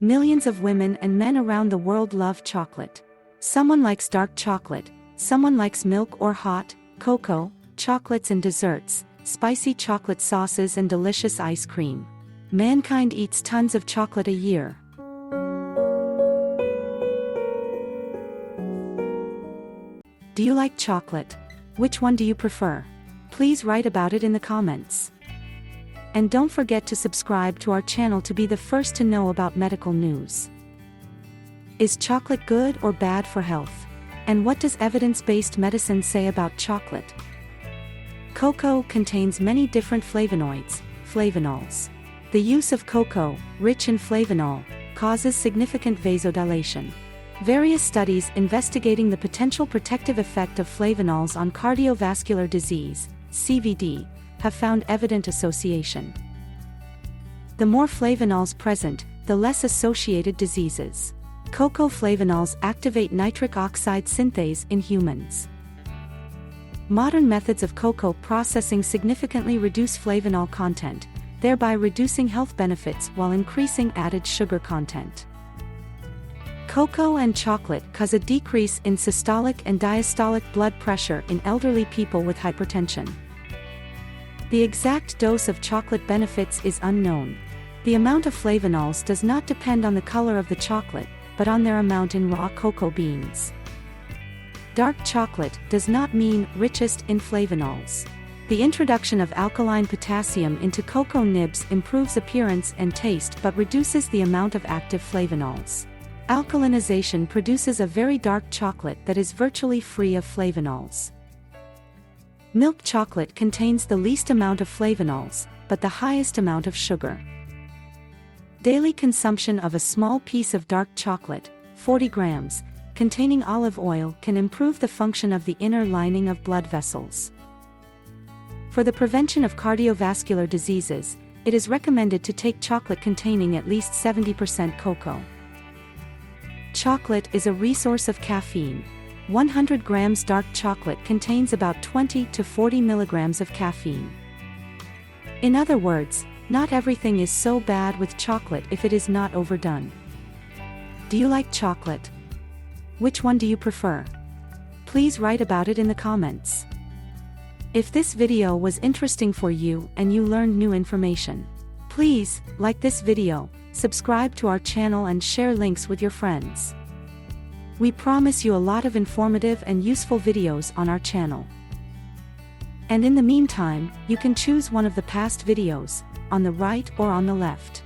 Millions of women and men around the world love chocolate. Someone likes dark chocolate, someone likes milk or hot, cocoa, chocolates and desserts, spicy chocolate sauces and delicious ice cream. Mankind eats tons of chocolate a year. Do you like chocolate? Which one do you prefer? Please write about it in the comments. And don't forget to subscribe to our channel to be the first to know about medical news. Is chocolate good or bad for health? And what does evidence-based medicine say about chocolate? Cocoa contains many different flavonoids, flavonols. The use of cocoa, rich in flavanol, causes significant vasodilation. Various studies investigating the potential protective effect of flavonols on cardiovascular disease, CVD, have found evident association. The more flavonols present, the less associated diseases. Cocoa flavonols activate nitric oxide synthase in humans. Modern methods of cocoa processing significantly reduce flavanol content, thereby reducing health benefits while increasing added sugar content. Cocoa and chocolate cause a decrease in systolic and diastolic blood pressure in elderly people with hypertension. The exact dose of chocolate benefits is unknown. The amount of flavonols does not depend on the color of the chocolate, but on their amount in raw cocoa beans. Dark chocolate does not mean richest in flavonols. The introduction of alkaline potassium into cocoa nibs improves appearance and taste but reduces the amount of active flavonols. Alkalinization produces a very dark chocolate that is virtually free of flavonols. Milk chocolate contains the least amount of flavonols, but the highest amount of sugar. Daily consumption of a small piece of dark chocolate, 40 grams, containing olive oil can improve the function of the inner lining of blood vessels. For the prevention of cardiovascular diseases, it is recommended to take chocolate containing at least 70% cocoa. Chocolate is a resource of caffeine. 100 grams dark chocolate contains about 20 to 40 milligrams of caffeine. In other words, not everything is so bad with chocolate if it is not overdone. Do you like chocolate? Which one do you prefer? Please write about it in the comments. If this video was interesting for you and you learned new information, please like this video, subscribe to our channel and share links with your friends. We promise you a lot of informative and useful videos on our channel. And in the meantime, you can choose one of the past videos, on the right or on the left.